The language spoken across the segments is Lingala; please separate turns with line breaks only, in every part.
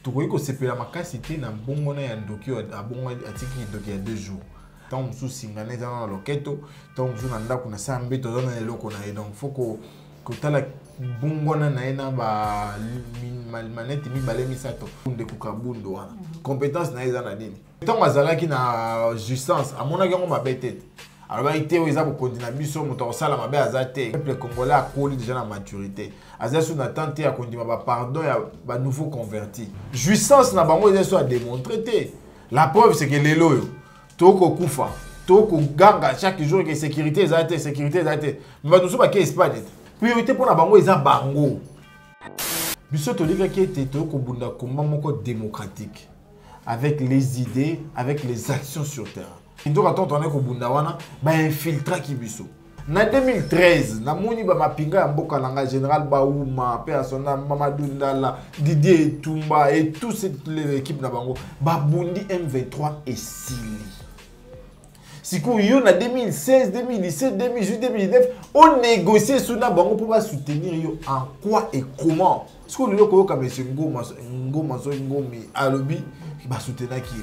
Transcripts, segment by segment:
tokoki kosepela makasi te na mbongo na ya ndoki abongo atiki ndoki ya 2 jours tant mosusu singana eza na loketo tant mosusu na ndako na saa mbeto aza na eloko na ye donc faut kotala mbongo na ye na manete mibale misato ndeko kabundo wana compétence na ye eza na nini ntango azalaki na justance amonaki yango mabe te alors il était aux abos continent biso moto osala mabe azate peuple congolais a collé déjà la maturité azasu na tente ya kondima ba pardon ya ba nouveau converti jouissance na bango ils sont démontré te la preuve c'est que lelo yo toko kufa toko ganga chaque jour que sécurité ezate mais nous sommes pas Espagne priorité pour na bango eza bango biso to lika ki était toko bunda combat moko démocratique avec les idées avec les actions sur terrain. Ndo katontoné ko bunda wana ba infiltra kibiso. Na 2013 na moni ba mapinga ya mboka langa général Baouma, persona Mamadou Ndala, Didier Tumba et toute cette l'équipe na bango ba bundi M23 et Sili. Sikou yo na 2016, 2017, 2018, 2019 on négociait sous na bango pour soutenir yo en quoi et comment. Sikou lelo ko ka monsieur Ngoma Ngomi alobi ba soutenir qui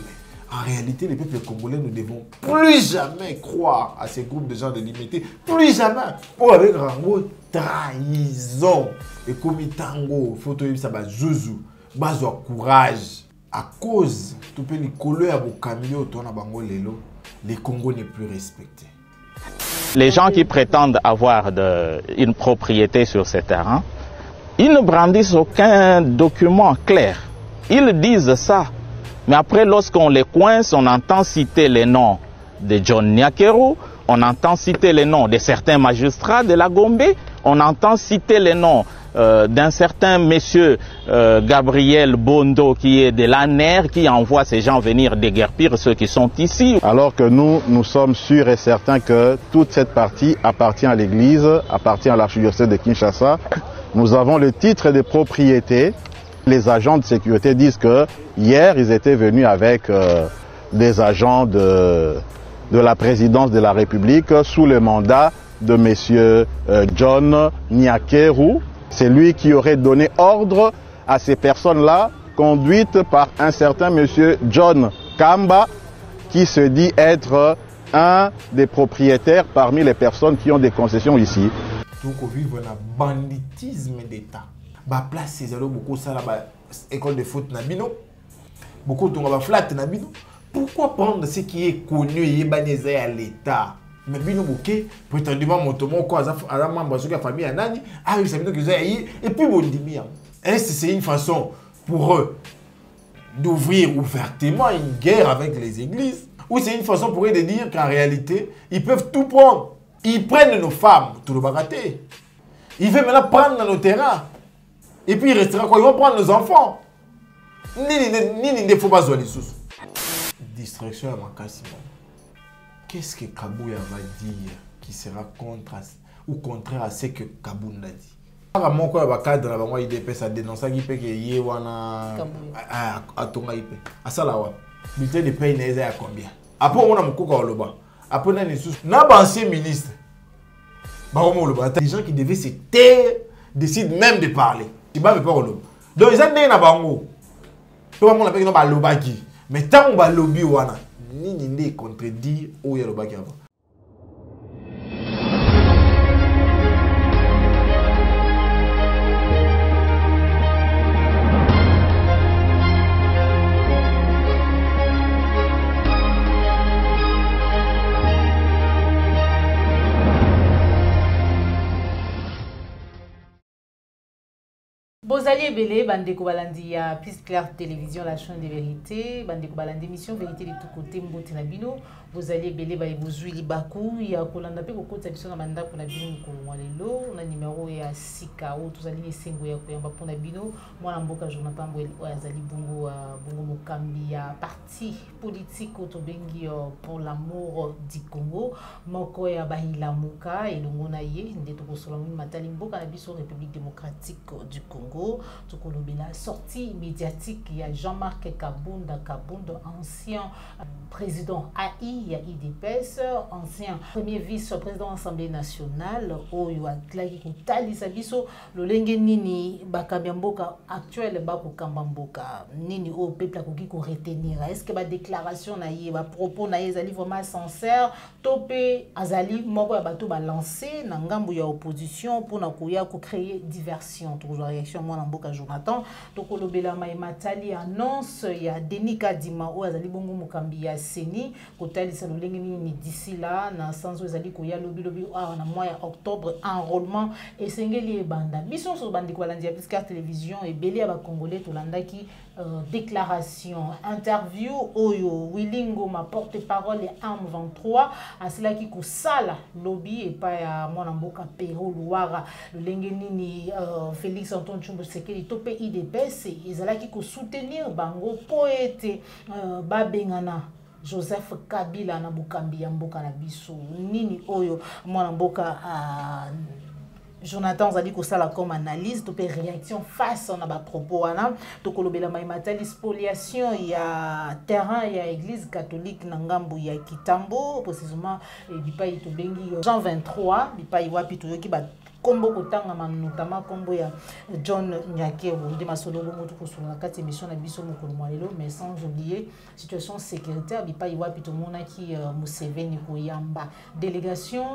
en réalité, les peuples congolais, nous devons plus jamais croire à ces groupes de gens de l'immunité. Plus jamais. Oh, avec Rango, trahison. Et comme tango, il faut que ça va zouzou. Bazo courage. À cause, tout peut les coller à vos camions, les Congos n'est plus respecté.
Les gens qui prétendent avoir une propriété sur ces terrains, ils ne brandissent aucun document clair. Ils disent ça. Mais après, lorsqu'on les coince, on entend citer les noms de John Nyakeru, on entend citer les noms de certains magistrats de la Gombe, on entend citer les noms d'un certain monsieur Gabriel Bondo qui est de l'ANER, qui envoie ces gens venir déguerpir ceux qui sont ici.
Alors que nous sommes sûrs et certains que toute cette partie appartient à l'Église, appartient à l'archidiocèse de Kinshasa. Nous avons le titre de propriété. Les agents de sécurité disent que hier, ils étaient venus avec des agents de la présidence de la République sous le mandat de M. John Nyakeru. C'est lui qui aurait donné ordre à ces personnes-là, conduites par un certain M. John Kamba, qui se dit être un des propriétaires parmi les personnes qui ont des concessions ici.
Tout vivre un banditisme d'État. Ba place ces beaucoup ça là école de foot nabino beaucoup de flat nabino pourquoi prendre ce qui est connu et banisé à l'état mais bino bouquet prétendument motomo quoi à membre de la famille anani ah oui ça veut dire que et puis bon dimir est-ce c'est une façon pour eux d'ouvrir ouvertement une guerre avec les églises ou c'est une façon pour eux de dire qu'en réalité ils peuvent tout prendre ils prennent nos femmes tout le baraté ils veulent maintenant prendre nos terrains. Et puis il restera quoi? Ils vont prendre nos enfants. Ni ne faut pas jouer les sous. Distraction à Makassi. Qu'est-ce que Kabouya va dire qui sera contraire à ce que Kabounda dit? Par mon quoi, le cadre de la IDP, ça dénonce qu'il peut que Yewana à Tonga IP. À ça là, le bulletin de paye n'est à combien? Après, on a mon coca au loba. Après, on a les sous. N'a pas ancien ministre. Les gens qui devaient se taire décident même de parler. Il va me pas donc ils ont des bango tout le monde appelle non ba lobaki mais tant on va lobby wana ni ne contredire ou ya lobaki avant.
Bozali Ebele, Bandeko Balandi ya Plus Clair Télévision, la chaîne de vérité, Bandeko Balandi émission vérité de tout côté, Mbote Nabino, Bozali Ebele, Baibozui Libaku, ya Kolanda Pe Kokota Biso na Manda pour Nabino Kolongwalelo, na numéro ya Sika, ou tous ali Sengo ya Koyamba pour Nabino, moi Mboka Jonathan Boel, Azali Bongo, Bongo Mokambi, ya parti politique Otobengi pour l'amour du Congo, Moko ya Bahila Muka, et le Monaye, Ndeto Solomon Matali Mboka Nabiso, République démocratique du Congo. lelo la sortie médiatique il y a Jean-Marc Kabunda, ancien président AI il y a IDPS, ancien premier vice-président de l'Assemblée nationale oyo atlaki kotalisa biso lolenge nini bakambi mboka actuel bako kamba mboka nini au peuple akoki ko retenir. Est-ce que ba déclaration na ye ba propos na ye ezali vraiment sincère topé azali moko ya bato ba lancer na ngambu ya opposition pour na koya ko créer diversion. Toujours réaction moi na mboka Jonathan to kolobela mai matali annonce ya Denis Kadima o azali bongo mokambi ya Seni kotalisa lolenge nini d'ici là na sanzo ezali koya lobi na mois ya octobre enrôlement et sengeli banda biso so bandi ko landia Piscart télévision et belé ba congolais to landaki déclaration interview oyo Willingo ma porte-parole et AM23 asila ki ko sala lobby et pas ya mwana mboka Pero Luara lolenge nini Félix Antoine Tshombo Sekeli topé IDPS ezalaki ko soutenir bango poète babengana Joseph Kabila na bukambi ya mboka na biso nini oyo mwana mboka Jonathan zali ko sala comme analyse to pe réaction face na ba propos wana to kolobela mai matali spoliation ya terrain ya église catholique na ngambu ya Kitambo précisément bipai to bengi Jean 23 bipai wapi to yoki ba kombo kotanga notamment kombo ya John Nyake de masolo bongo to sur la kati émission na biso mokolo mwalelo mais sans oublier situation sécuritaire bipai wapi to mona ki Museveni ko yamba délégation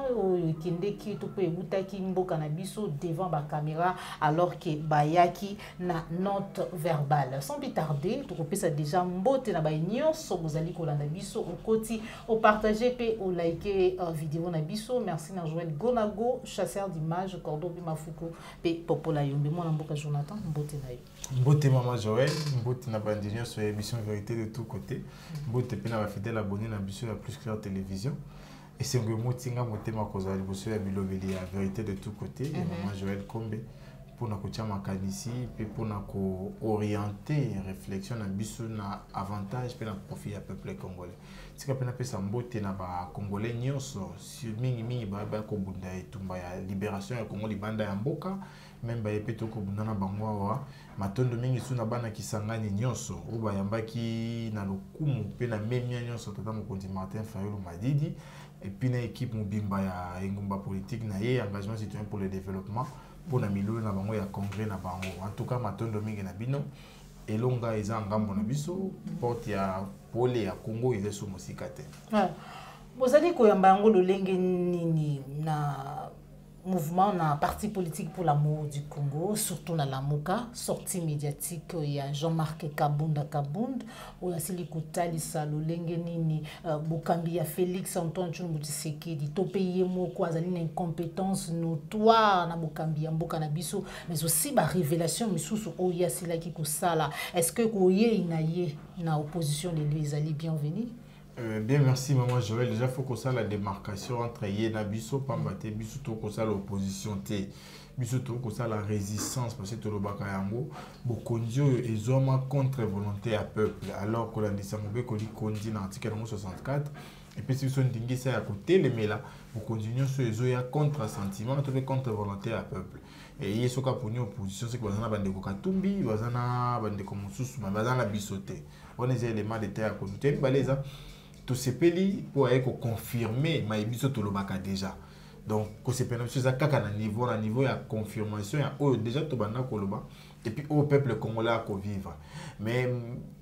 kinde ki to pe butaki mboka na biso devant ba caméra alors que bayaki na note verbale sans plus tarder to kopesa déjà mbote na ba nyonso bozali kolanda biso au koti au partager pe au liker vidéo na biso merci na Joël Gonago chasseur d'images Cordobi Mafuko pe Popola Yombe mwana mboka Jonathan mbote na yo
mbote mama Joël mbote na bandinyo sur émission vérité de tous côtés mbote pe na ba fidèle abonné na biso la plus claire télévision et c'est ngo motinga motema kozali biso ya bilobeli ya vérité de tous côtés et mama Joël Kombe pour na kotia makanisi pe pour na ko orienter réflexion na biso na avantage pe na profit ya peuple congolais tika pe na pesa mbote na ba congolais nyonso si mingi ba ko bunda etumba ya libération ya Congo libanda ya mboka même ba yepe to ko bunda na bango wa matondo mingi suna bana kisangani nyonso o ba yambaki na lokumu pe na memia nyonso tata mokonzi Martin Fayulu Madidi et puis na équipe mobimba ya engumba politique na ye engagement citoyen pour le développement pour na milolo na bango ya congrès na bango en tout cas matondo mingi na bino elonga eza ngambo na biso porte ya pole ya Congo eza so mosika te
bozali koyamba yango lolenge nini na mouvement na parti politique pour l'amour du Congo surtout na Lamuka sortie médiatique ya Jean-Marc Kabunda ou ya sili kotalisa lolenge nini bokambi ya Félix Antoine Tshombo Sekedi to payer moko azali na incompétence notoire na bokambi ya mboka na biso mais aussi ba révélation misusu oya sila ki kosala est-ce que koye inaye na opposition les ali bienvenue.
Bien, merci maman Joël. Déjà, il faut qu'on sache la démarcation entre Yéna Bisso, Pambate, Bisso, tout qu'on sache l'opposition, Bisso, tout qu'on sache la résistance, parce que tout le Bakayango, Bokondio et Zoma contre volonté à peuple. Alors qu'on a dit ça, qu'on dit qu'on dit dans l'article 64, et puis si vous avez dit ça à côté, mais là, vous continuez sur les Zoya contre sentiment, tout contre volonté à peuple. Et il y a ce cas pour nous, opposition, c'est que vous avez des Katumbi, vous avez des Komoussous, vous avez des Bissoté. On a des éléments de terre à côté, tout ce pays pour confirmer mais biso to lobaka déjà donc ko se pena chose kaka na niveau ya confirmation ya déjà to banda ko loba et puis au peuple congolais ko vivre mais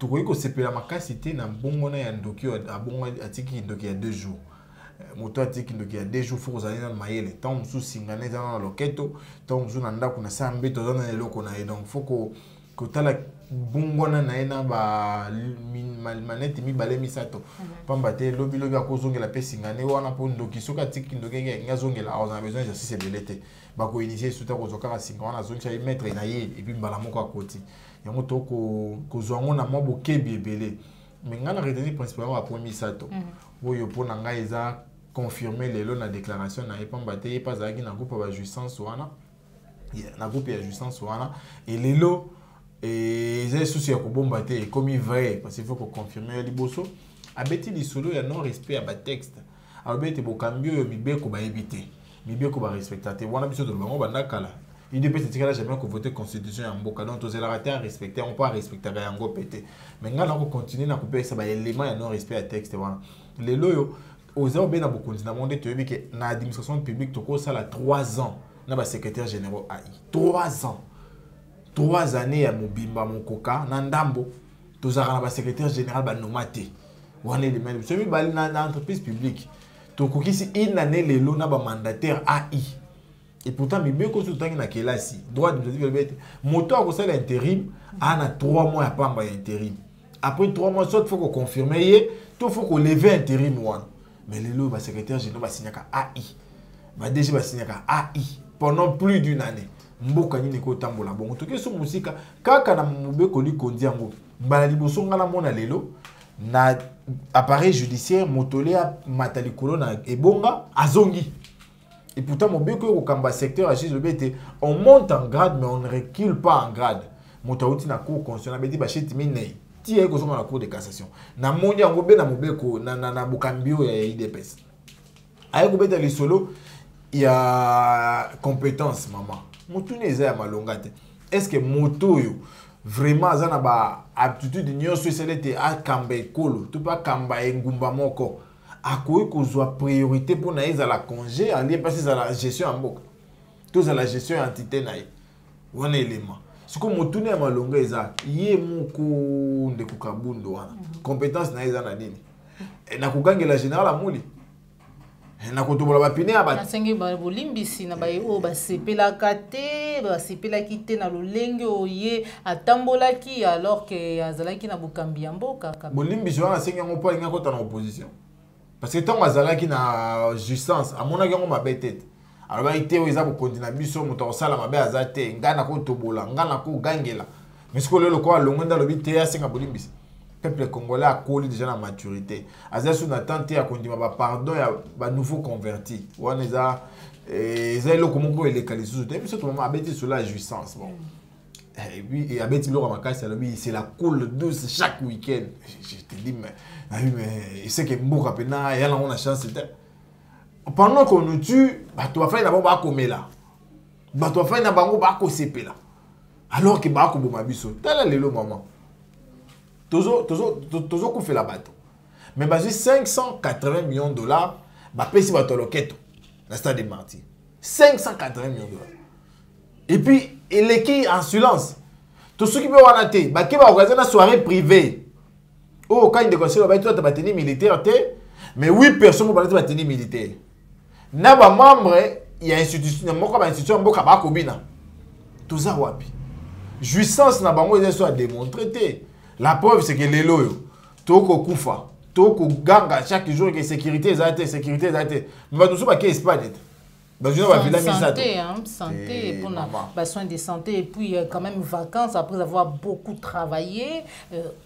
to ko se pena makasité na bongo na ya ndoki abongo atiki ndoki ya 2 jours moto atiki ndoki ya 2 jours faut que na mayele tant musu singane dans loketo tant musu na ndako na sambe to dans eloko na donc faut ko tala bungona na ena ba manete mi balé misato pamba te lobi akozongela pesingane wana po ndoki soka tiki ndoki ngazongela on a besoin d'exercice belete ba ko initier suta ko zoka singa wana zoncha mettre na ye et puis mbala moko akoti yango to ko zongo na mabo kebi ebele mais ngana retenir principalement ba premier misato oyo po na nga eza confirmer lelo na déclaration na pamba te pas zaki na groupe ba jouissance wana na groupe ya jouissance wana et lelo et les soucis à combattre comme vrai parce qu'il faut qu'on confirme les bosso abeti li solo il y a non respect à bas texte abeti bo cambio yo mibeko ba éviter mibeko ba respecter wana biso de bango banda kala UDPS c'est jamais que voter constitution en mboka donc tous les ratés à respecter on pas respecter yango pété mais ngana ko continuer na couper ça ba élément ya non respect à texte voilà les loyo aux gens bien beaucoup na monde te bi que na administration publique to ko ça la 3 ans na ba secrétaire général AI 3 ans 3 années ya mobimba mokoka na ndambo tozaka na ba secrétaire général ba nomate wana les mêmes celui ba na entreprise publique to ko kisi une année les lo na ba mandataire AI et pourtant mais ko tout temps na kelasi droit de liberté moto a ko ça l'intérim ana 3 mois à pamba intérim après 3 mois soit faut qu'on confirmer tout faut qu'on lever intérim one mais les lo ba secrétaire général ba signaka AI ba DG ba signaka AI pendant plus d'une année mboka nini ko tambola bon to ke so musika kaka na mobeko li kondi yango mbala liboso ngala mona lelo na appareil judiciaire motolea matalikolo na ebonga azongi et pourtant mobeko ko kamba secteur à chez obete on monte en grade mais on ne recule pas en grade motauti na cour constitutionnelle beti ba cheti minei ti e ko so na cour de cassation na mondi yango be na mobeko na bukambio ya IDPS aye ko beta lisolo il y a compétence maman moto neza ya malonga te est-ce que moto yo vraiment azana ba aptitude nyonso eselete akamba ekolo to pas kamba engumba moko akoyi kozwa priorité pour na ezala congé en lien parce à la gestion en mboka to za la gestion entité na ye wana élément siko moto ne ya malonga eza ye moko ndeko kabundo wana compétence na eza na nini na kugangela général amuli na kotobola bapine aba
nasengi bolimbisi na baye o basepelaka te basepelaki te na lolenge oye atambolaki alors que azalaki na bukambi ya mboka
bolimbisi wana sengi yango po alinga kota na opposition parce que ntango azalaki na justice amonaki yango mabe tete alors ba ite eza bokondi na biso moto akosala mabe aza te nga na kotobola nga na kogangela mais siko lelo ko alongo nda lobi te asenga bolimbisi peuple congolais a collé déjà la maturité. Azé sous attente à condima ba pardon ya ba nouveau converti. Wana za ezali lo comment ko les kalisu te biso to mama abeti sur la jouissance bon. Et puis abeti lo makasi alobi c'est la cool douce chaque week-end. Je te dis mais c'est que mboka pena ya la on a chance te. Pendant qu'on nous tue, ba to fa na ba komela. Ba to fa na bango ba ko sepela. Alors que ba ko boma biso. Tala lelo maman. Tozo fait la bateau. Mais basé 580 millions de dollars, bah pèse bateau loqueto, la stade des martyrs. 580 millions de dollars. Et puis, l'équipe en silence. Tout ce qui peut avoir été, bah qui va organiser une soirée privée. Oh, quand il déconseille, bah tu vas te battre militaire, mais 8 personnes vont te battre militaire. N'a pas membre, il y a institution, institution, bah kobina. Tout ça wapi. Jouissance n'a pas moi ils sont à démontrer. La preuve, c'est que les loyaux, toko kufa, toko ganga chaque jour que sécurité est sécurité est. Mais tout ça, pas qu'est-ce pas net.
Santé, hein, santé pour les soins de santé et puis quand même vacances après avoir beaucoup travaillé,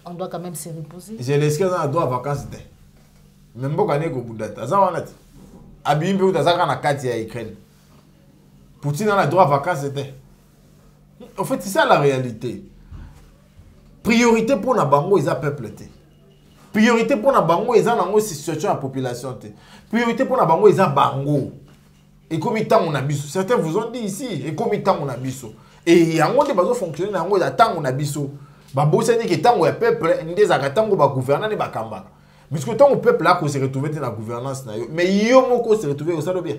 on doit quand même se reposer.
J'ai l'esquisse dans droit vacances même pas gagner au bout de date. Ça va net. Abimbe ou d'azaka na kati ya Ukraine. Poutine a droit vacances c'était. En fait, c'est ça la réalité. Priorité pour na bango ils a peuple té. Priorité pour na bango ils a nango situation à population té. Priorité pour na bango ils a bango. Et comme il on a biso. Certains vous ont dit ici et comme il on a biso. Et yango de bazo fonctionner nango il a tant on a biso. Ba bossa ni que tant o peuple ndeza ka tango ba gouverner ni ba kamba. Mais ce que tant au peuple là ko se retrouver dans la gouvernance na yo. Mais yo moko se retrouver au salo bien.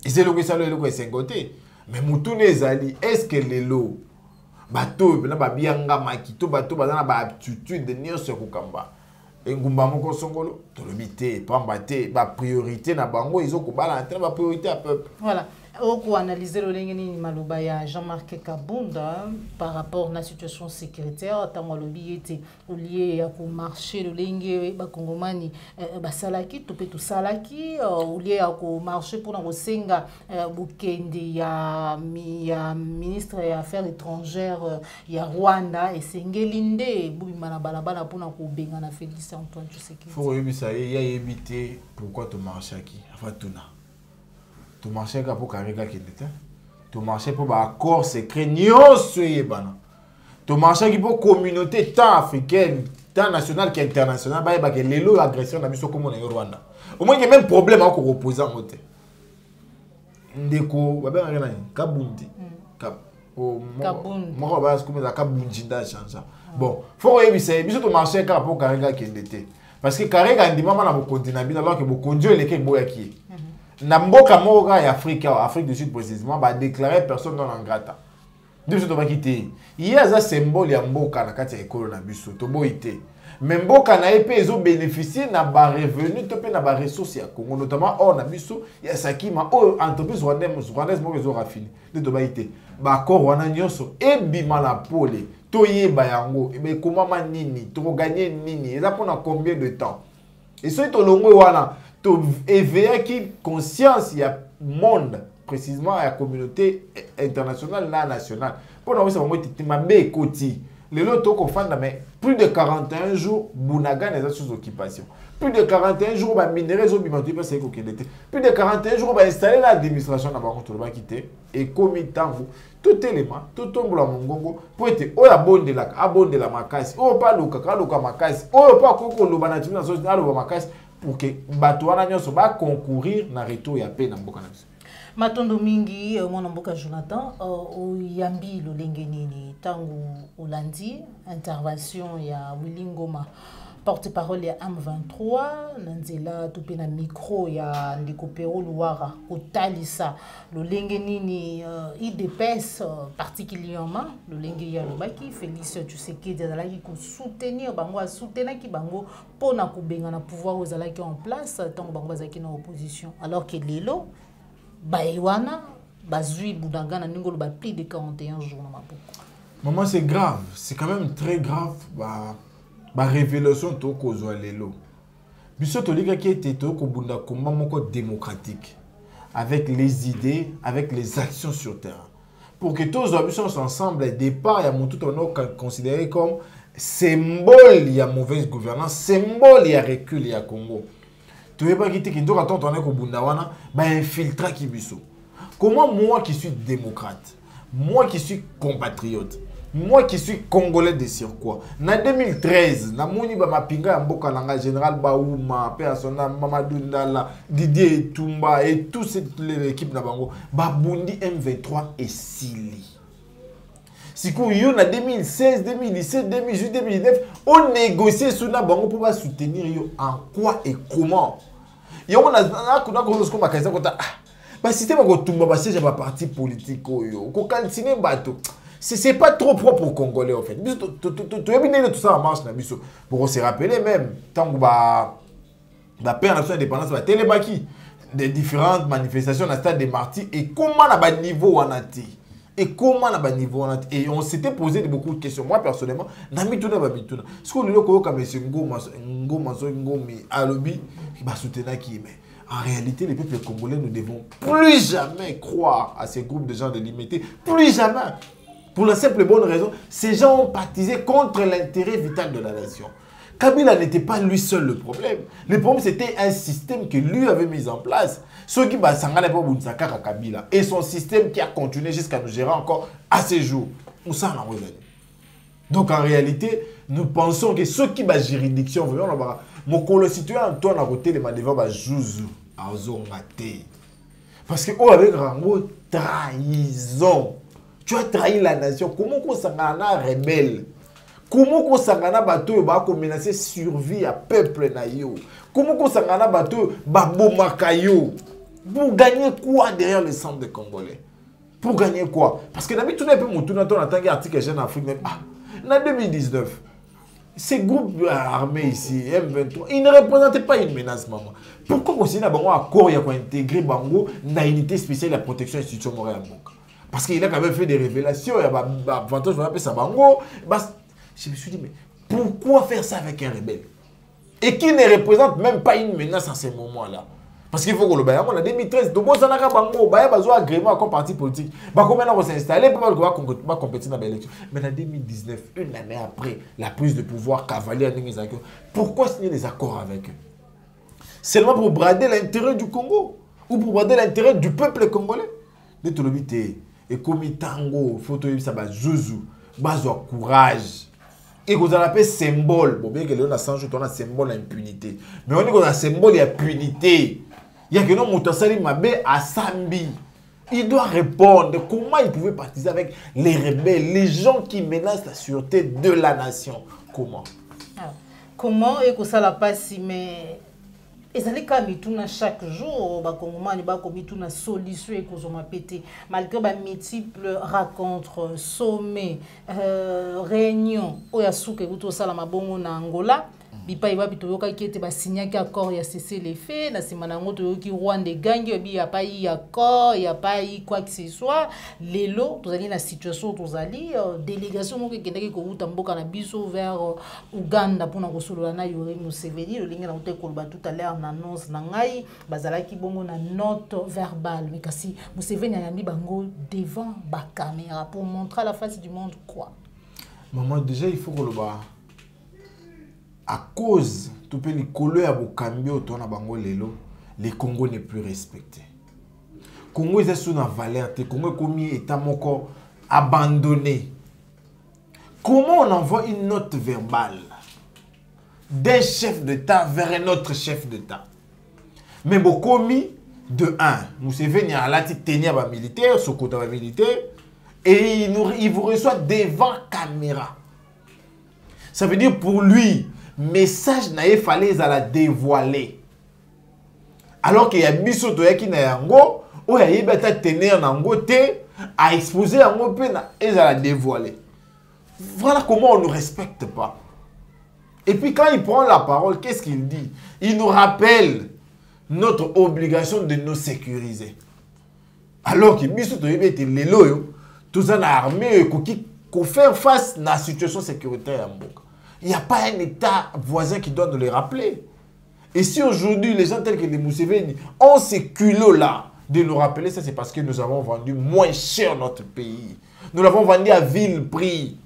Et c'est le que ça le ko sengoté. Mais mutune ezali est-ce que les lots bateau na babianga makito bateau bazana ba aptitude de nyonso kokamba engumba moko songolo tolobi te pamba te ba priorité na bango izo kobala na ba priorité à peuple.
Voilà. Oko analyser le lengeni maloba ya Jean-Marc Kabunda par rapport à la situation sécuritaire tango lobi était au lieu ya ko marcher le lenge ba kongomani ba salaki to pe to salaki au lieu ya ko marcher pour na kosenga bukende ya ministre des affaires étrangères ya Rwanda et sengelinde bubima na balabala pour na ko benga na Félix Antoine Tshisekedi.
Faut yebisa ya éviter pourquoi to marcher qui afatuna. Tu marchais pour carrément qui était. Tu marchais pour accord secret nyonso yebana. Tu marchais pour communauté tant africaine, tant nationale qu'internationale, ba que lelo agression na biso comme on est au Rwanda. Au moins il y a même problème à opposant côté. ndeko babengaka nani Kabundi moko basi comme ça Kabundi nda change bon faut que biso to marché ka pour Karega kendete parce que Karega ndima na bokondi na bino alors que bokondi eleke boya ki na mboka moka ya Afrique du Sud précisément ba déclarer personne non grata biso to ba kité il y a ça symbole ya mboka na kati ya ekolo na biso to boité mais mboka na epé ezo bénéficier na ba revenu to pe na ba ressources ya Congo notamment or na biso ya Sakima o entreprise rwandaise moko ezo raffiné de ba ité ba accord wana nyonso ebima na pole to yeba yango ebe komama nini to gagner nini eza pona combien de temps et so to longwe wana to éveiller qui conscience ya monde précisément à la communauté internationale la nationale pour nous ça va mabe koti les lots qu'on fait mais plus de 41 jours Bunaga n'est pas sous occupation plus de 41 jours ba minéraux zo bimatu pas c'est ko kendete plus de 41 jours ba installer l'administration na bango to ba quitter et komitango tout élément tout tombola mongongo pour être o ya bonde la makasi o pa loka makasi o pa ko loba na tina so na loba makasi pour que bato wana nyonso ba concourir na retour ya paix na mboka na biso.
Matondo mingi mwana mboka Jonathan oyambi lolenge nini tangu olandi intervention ya Willy Ngoma porte-parole ya M23 nanzela tupe na micro ya ndeko Pero Luara kotalisa lolenge nini IDPS particulièrement lolenge ya lobaki Félix Tshisekedi azalaki ko soutenir bango a soutenaki bango pona kubenga na pouvoir ozalaki en place tango bango bazaki na opposition alors que lelo Baïwana, Bazui Boudangana, Ningolo, plus de 41 jours.
Maman, c'est grave. C'est quand même très grave. La révélation de Kozoualelo. Bissot Toliga qui était Tokobunda démocratique. Avec les idées, avec les actions sur terrain. Pour que tous les habitants ensemble, au départ, il y a tout considéré comme symbole, il y a mauvaise gouvernance, symbole, il y a recul, il y a Congo. Tu veux pas quitter qui doit attendre ton Bundawana, infiltrer Kibiso. Comment moi qui suis démocrate, moi qui suis compatriote, moi qui suis congolais de surcroît, en 2013, na moni ba mapinga mboka langa général Baouma, persona Mamadou Ndala, Didier Tumba et toute cette l'équipe na bango, babundi M23 et Sili. Si vous en 2016, 2017, 2018, 2019, on négocie sur la banque pour soutenir en quoi et comment. Et on a système de parti politique. C'est pas trop propre aux Congolais en fait. Tout ça en marche. Pour se rappeler même, tant que la paix nationale d'indépendance va télémaki des différentes manifestations dans le stade des martyrs et comment on a niveau on a été. Et comment on a niveau et on s'était posé beaucoup de questions. Moi personnellement, Namituna Babituna. Ce qu'on dit comme M. Ngomi Alobi, qui va soutenir qui mais en réalité, les peuples congolais ne devons plus jamais croire à ces groupes de gens de limité. Plus jamais. Pour la simple et bonne raison, ces gens ont partisé contre l'intérêt vital de la nation. Kabila n'était pas lui seul le problème. Le problème, c'était un système que lui avait mis en place. Ceux qui s'engagent pas Bounsaka Kabila. Et son système qui a continué jusqu'à nous gérer encore à ces jours. Donc en réalité, nous pensons que ceux qui ont juridiction, mon colo-citoyen Antoine a roté les manœuvres à Jouzou, à Zongate. Parce que, avec Rango, trahison. Tu as trahi la nation. Comment on s'en a rebelle? Comment on s'en a battu et menacer survie à peuple naïo? Comment on s'en a battu babomakayo? Pour gagner quoi derrière le centre des Congolais? Pour gagner quoi? Parce que d'habitude, tout le monde a tant article Jeune Afrique. En 2019, ces groupes armés ici, M23, ils ne représentaient pas une menace, maman. Pourquoi considérer un accord qui a intégré Bango dans l'unité spéciale de la protection institution morale? Parce qu'il a quand même fait des révélations. Il y a avantage, je vais appeler ça Bango. Je me suis dit, mais pourquoi faire ça avec un rebelle? Et qui ne représente même pas une menace en ces moments-là. Parce qu'il faut que le Bayam, en 2013, donc on a Bango, Bayam a besoin d'agrément comme parti politique. Bango maintenant on s'est installé pour pas compétir dans l'élection. Mais en 2019, une année après la prise de pouvoir cavalier à Ningizakio, pourquoi signer des accords avec eux? Seulement pour brader l'intérêt du Congo ou pour brader l'intérêt du peuple congolais? De tout le monde, et comme tango, photo ça va Zouzou, bazo courage. Et vous avez appelé symbole. Bon, bien que l'on a 100 jours, on a symbole d'impunité. Mais on dit qu'on a symbole d'impunité. Il y a que nous, Moutassali Mabé à Sambi. Il doit répondre comment il pouvait participer avec les rebelles, les gens qui menacent la sûreté de la nation. Comment?
Comment et que ça la passe, mais et ça les cas mituna chaque jour, bah comment ni bah comme mituna solution et qu'on m'a pété malgré bah multiples rencontres, sommets, réunions, oyasuke tout ça la mabongo na Angola. Bipa iba bitoyoka qui était signé accord ya cessé les faits na simana ngoto yoki Rwanda gangi bi ya pas eu accord ya pas eu quoi que ce soit lelo tozali na situation tozali délégation moko kendaki ko uta mboka na biso vers Uganda pour na kosolola na Yoweri Museveni le linga na uta koloba tout à l'heure na annonce na ngai bazalaki bongo na note verbale mais kasi Museveni ayambi bango devant ba caméra pour montrer à la face du monde quoi.
Maman déjà il faut koloba à cause tout peut les coller à Bokambio tourna bango lelo les Congo n'est plus respecté. Congo est sous la valeur, le Congo est comme état moko abandonné. Comment on envoie une note verbale d'un chef d'État vers un autre chef d'État? Mais Bokomi de 1, Museveni a la tenir ba militaire, Sokoto ba militaire et il vous reçoit devant caméra. Ça veut dire pour lui message nae fallait à la dévoiler. Alors qu'il y a biso to yaki na yango, o ya yebata tenir nango te a exposer yango pe na et à la dévoiler. Voilà comment on ne respecte pas. Et puis quand il prend la parole, qu'est-ce qu'il dit? Il nous rappelle notre obligation de nous sécuriser. Alors que biso to yebete lelo yo, tout ça na armée ko faire face na situation sécuritaire ya mboka. Il n'y a pas un État voisin qui doit nous les rappeler. Et si aujourd'hui, les gens tels que les Museveni ont ces culots-là de nous rappeler, ça c'est parce que nous avons vendu moins cher notre pays. Nous l'avons vendu à vil prix.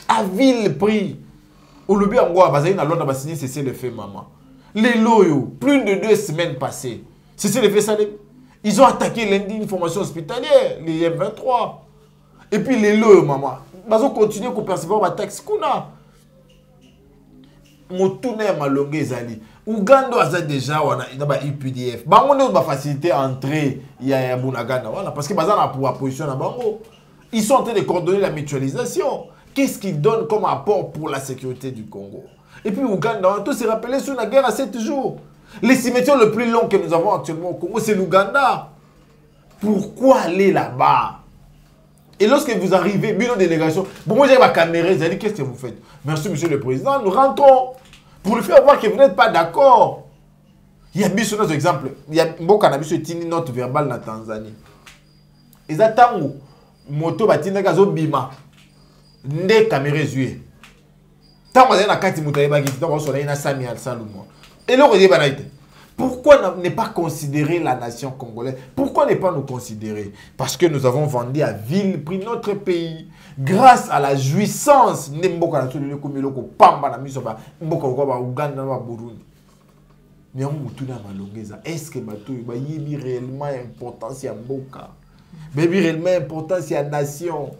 À vil prix. Au lobby en Goa, Londres a signé cessez le fait, maman. Les loyaux, plus de 2 semaines passées. Cessez le fait, ça. Ils ont attaqué lundi une formation hospitalière, les M23. Et puis les loyaux, maman. Ils ont continué à percevoir ma taxe Kuna. Motuna malonge ezali Uganda aza déjà wana ina ba UPDF bango ne ba faciliter entrer ya Bunagana voilà parce que baza na pour position na bango ils sont en train de coordonner la mutualisation. Qu'est-ce qu'ils donnent comme apport pour la sécurité du Congo? Et puis Uganda on doit se rappeler sur la guerre à 7 jours. Les cimetières le plus long que nous avons actuellement au Congo c'est l'Ouganda. Pourquoi aller là-bas? Et lorsque vous arrivez, bureau de délégation, bon, moi j'ai ma caméra, j'ai dit qu'est-ce que vous faites? Merci monsieur le président, nous rentrons pour lui faire voir que vous n'êtes pas d'accord. Il y a bien un exemple, il y a un cannabis qui est une note verbale en Tanzanie. Et ça tango, moto batina gazo bima, ne caméra zué. Tango zé na kati moto yeba ki tango soleil na Sami Al Salomo. Et là on dit banaïte. Pourquoi ne pas considérer la nation congolaise? Pourquoi ne pas nous considérer? Parce que nous avons vendu à vil prix notre pays. Grâce à la jouissance, est-ce que il réellement importance à Mboka? Réellement importance à la nation?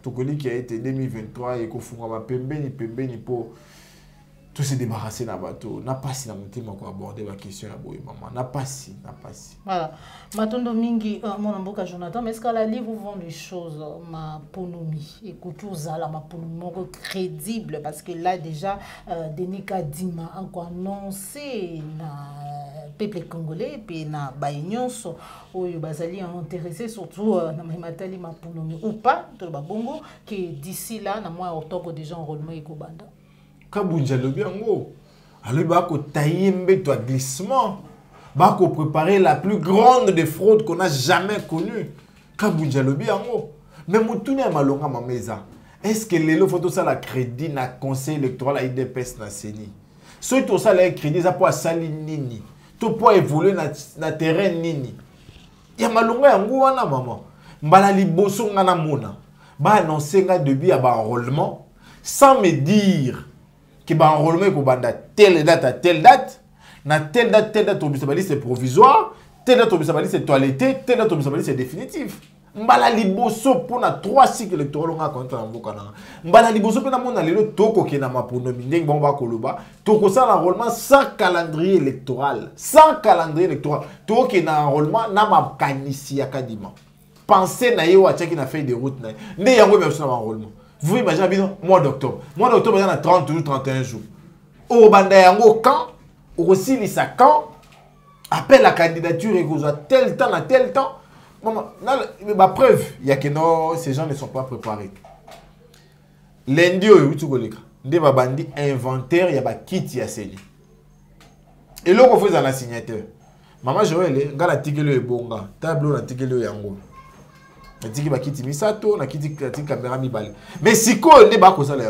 Tout qui a été 2023 et qu'on fera ma pembeni pour tout se débarrasser d'un bateau. N'a pas si la montée m'a abordé la question à Boy maman. N'a pas si.
Voilà. Matondo mingi mon amboka Jonathan, mais est-ce qu'à la livre vous vend des choses ma ponomie et couture la ma ponomie crédible parce que là déjà Denis Kadima encore annoncé na peuple congolais puis na baïnyonso oyo bazali intéressé surtout na matali ma ponomie ou pas to ba bongo que d'ici là na mois octobre déjà enrôlement ekobanda.
Kabunja lobi yango alors bako tailler to glissement bako préparer la plus grande des fraudes qu'on a jamais connue. Kabunja lobi yango mais mutune malonga mameza est-ce que lelo photo ça la crédit na conseil électoral à IDPS na CENI soit tout ça la crédit ça pour sali nini to pour évoluer na terrain nini ya malonga yango wana maman mbala liboso ngana mona ba annoncer nga début à ba enrôlement sans me dire qui va enrôler pour banda telle date à telle date, na telle date au c'est provisoire, telle date au c'est toiletté, telle date au c'est définitif. mbala liboso pona 3 cycles électoraux nga contre na mboka na mbala liboso pena mona lelo toko ke na maponomi ndenge bon ba koloba toko ça l'enrôlement sans calendrier électoral toko ke na enrôlement na makanisi ya kadima pensez na yo achaki na feuille de route na nde yango même sur enrôlement vous imaginez bien mois d'octobre il y a 30 jours 31 jours au banda yango quand aussi lisa quand appelle la candidature et vous a tel temps. Maman, ma preuve, il y a que non, ces gens ne sont pas préparés. Lundi, il y a bandi inventaire, il y a kit, il y a celle. Et là, on fait un signateur. Maman, je vais aller, gala tikelo e bonga, tableau na tikelo yango. Na tiki ba kit misato, na kiti caméra mi balé. Mais si quoi, ne ba ko ça là.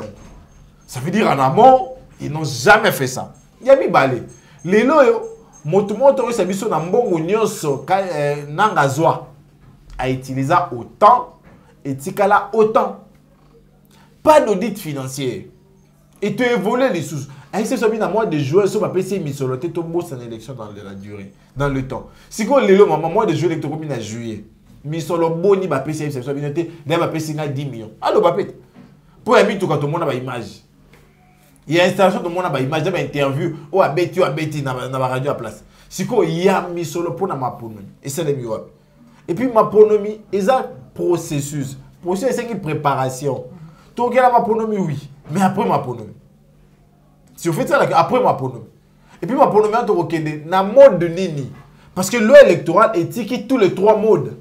Ça veut dire en amont, ils n'ont jamais fait ça. Il y a mi balé. Les loyo moto sa biso na mbongo nyonso nanga zwa a utilisé autant et tikala autant. Pas d'audit financier. Et tu évolues les sous. Aïe c'est ça bien à moi de jouer sur ma PC misoloté to boss en élection dans la durée, dans le temps. Si quoi les maman moi de jouer électoral combien à juillet. Misolo boni ba PC c'est ça bien été, ba PC na 10 millions. Allo ba pète. Pour ami tout quand tout le monde a ba image. Il y a installation de mon image, il y a interview, ou à Betty dans la radio à place. Si il y a mis solo pour ma ponomie. Et c'est le mieux. Et puis ma ponomie, il y a un processus. Processus, c'est une préparation. Donc il y a ma ponomie, oui. Mais après ma ponomie. Si vous faites ça, après ma ponomie. Et puis ma ponomie, on est dans le mode de Nini. Parce que l'électoral est tous les 3 modes.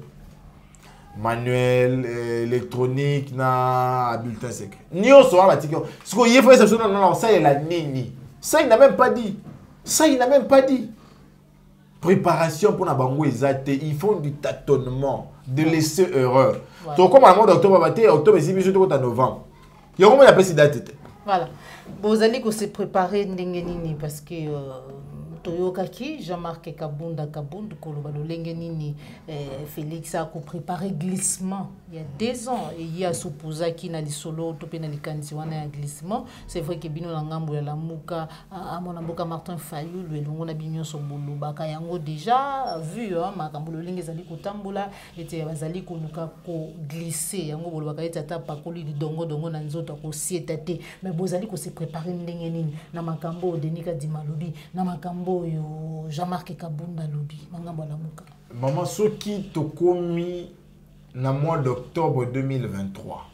Manuel, électronique, na bulletin secret. Nio sera la tique. Ce qu'on y a fait, c'est non, ça il a nini. Ça il n'a même pas dit. Préparation pour la bango exacte. Ils font du tâtonnement, de laisser erreur. Donc comme à mois d'octobre, octobre, c'est bientôt en novembre. Il y a comment il appelle cette date.
Voilà. Vous allez se préparer nini parce que Toyokaki, Jean-Marc Kabunda Kolobalo Lengenini, Félix a préparé glissement il y a 2 ans et il y a supposé qu'il n'a solo topé dans les candidates un glissement. C'est vrai que Bino Langambo la Mouka à mon amboka Martin Fayou le long on a bignon sur bolo baka yango déjà vu hein makambo lenge zali kotambola était bazali koluka ko glisser yango bolo baka etata pakoli dongo na nzoto ko siétate mais bozali ko se préparer ndenge nini na makambo Denika Dimalobi na makambo Jean-Marc Kabunda Lobi,
maman, ce qui t'a commis dans le mois d'octobre 2023.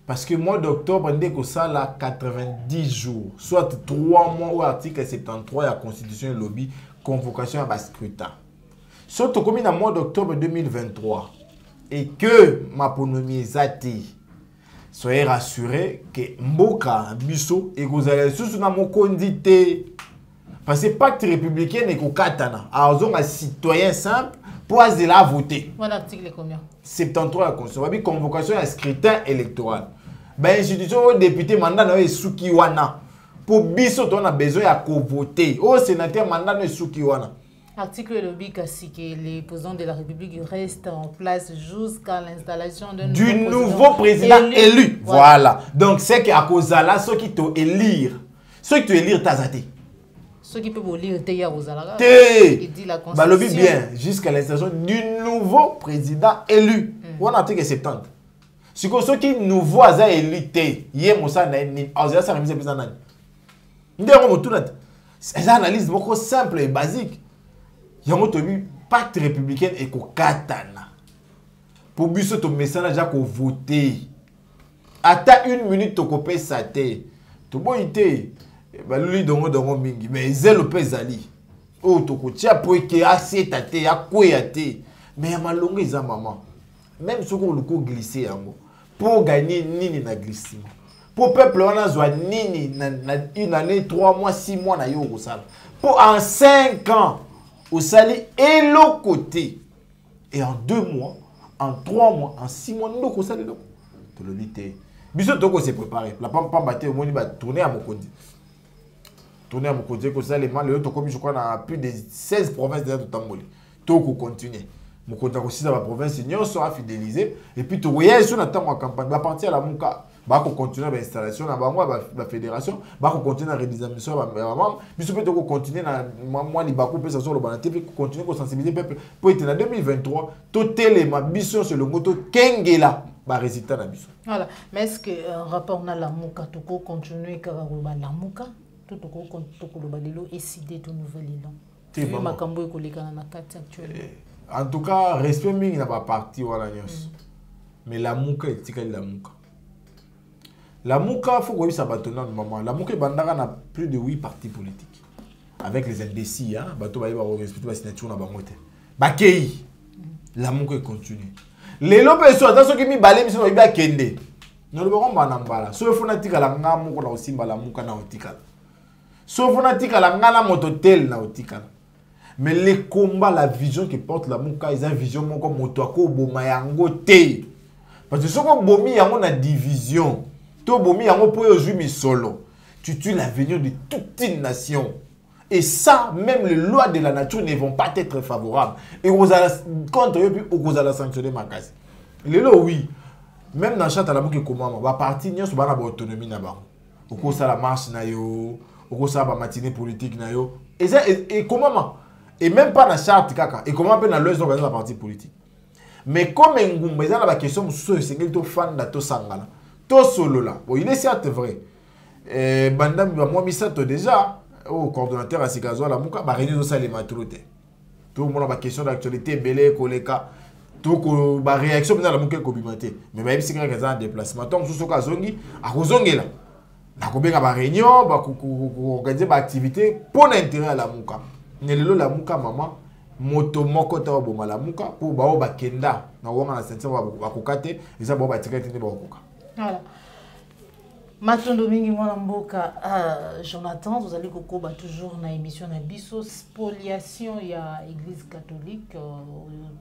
Parce que le mois d'octobre, on dit que ça a 90 jours, soit 3 mois ou article 73 de la Constitution Lobby, convocation à scrutin. Ce qui t'a commis dans le mois d'octobre 2023 et que ma ponomie est zati. Soyez rassurés que Mboka, Bisso et Gozalé, sous na mokondité. Parce que le pacte républicain n'est qu'au Katana. Alors, on a un citoyen simple pour aller voter.
Voilà l'article combien
73 de la Constitution. Il y a une convocation à un scrutin électoral. L'institution député mandat est Soukiwana. Pour Bisso, on a besoin de voter. Au sénateur mandat est Soukiwana.
Article le BICASI que les présidents de la République restent en place jusqu'à l'installation
du nouveau président élu. Voilà. Donc, c'est qu'à cause de là, ceux qui t'ont élire, t'as zaté.
Ceux qui peuvent lire Teya Rosalara.
Balobi bien, jusqu'à l'installation du nouveau président élu. On a article 70. Si ceux qui nous voient à élu, hier, Moussa, ça remise plus en année. C'est une analyse beaucoup simple et basique. Il y a un pacte républicain et qu'on katana. Pour buser ton message à voter. Attends 1 minute, tu peux ça. Tu peux été. Baluli dongo mingi mais zelo pezali o tokotia po ke asieta te ya kwea te mais ya malongo eza maman même ce qu'on luko glisser yango pour gagner nini na glissement pour peuple wana zwa nini na une année 3 mois 6 mois na yo kosala pour en 5 ans au sali et l'autre côté et en 2 mois en 3 mois en 6 mois ndoko sali loko to le bité biso toko se préparer la pamba baté au moni ba tourner à Mokondi. Tourner à mon côté, que ça, les mal, je crois, dans plus de 16 provinces déjà de Tamboli. Tout continuer. Mon côté aussi dans la province, on sera fidélisé. Et puis, tu voyais sur la campagne, va partir à la Mouka. continuer l'installation na bango la fédération continuer la redynamisation mais peut être continuer na moi li bako pesa sur le banate continuer ko sensibiliser peuple pour être en 2023 to telema biso sur le moto kengela ba résultat na biso.
Voilà, mais est-ce que rapport na la muka to ko continuer ka ba la muka to ko ba lelo décider to nouvel élan. Tu veux makambo ko lekana na kati actuellement.
En tout cas, respect mingi na ba parti wala nyos. Mais la muka etikali la muka. La Mouka, il faut que ça batte maman. La Mouka bandara na plus de 8 partis politiques. Avec les indécis, hein, bateau ba yeba respecter la signature na bangote. Bakei. La Mouka continue. Les lopeso attention qui mi balé miso ba kende. Non le bon banambala. So fonatika la ngamo ko la osimba la Mouka na otika. So fonatika la ngala mototel na otika. Mais les combats, la vision que porte la Mouka, ils ont une vision moko motoko boma yango te. Parce que ce qu'on bomi yango na division. To bomi yango po yozumi solo. Tu tues l'avenir de toute une nation. Et ça, même les lois de la nature ne vont pas être favorables. Et vous allez contre eux, puis vous allez sanctionner ma case. Les lois, oui. Même dans le chat à la boucle, comment va partir, nous avons autonomie là-bas. Au cours de la marche, au cours de la matinée politique, et comment? Et même pas dans le chat, et comment on peut dans l'organiser la partie politique. Mais comme il y a la question, c'est que tu fan de Sangala. Tout solo là. Bon, il est certes vrai. Bandam, moi, je déjà, au coordonnateur à Sikazo, la Mouka, bah, réunir ça les matroutés. Tout le monde a une question d'actualité, belé, koleka, tout la réaction dans la Mouka kobimaté. Mais même si quelqu'un a un déplacement, tant que ce soit zongi, à Rozongi là. La Kobéga va réunion, va organiser une activité pour l'intérêt à la Mouka. Nelelo la Mouka, maman, moto moko ta boma la Mouka, pour bao bakenda, na wanga na sentia wa kokate, et ça bao batikate ne bao koka.
Voilà. Matondo mingi mwana mboka Jonathan, vous allez kokoba toujours na émission na biso spoliation ya église catholique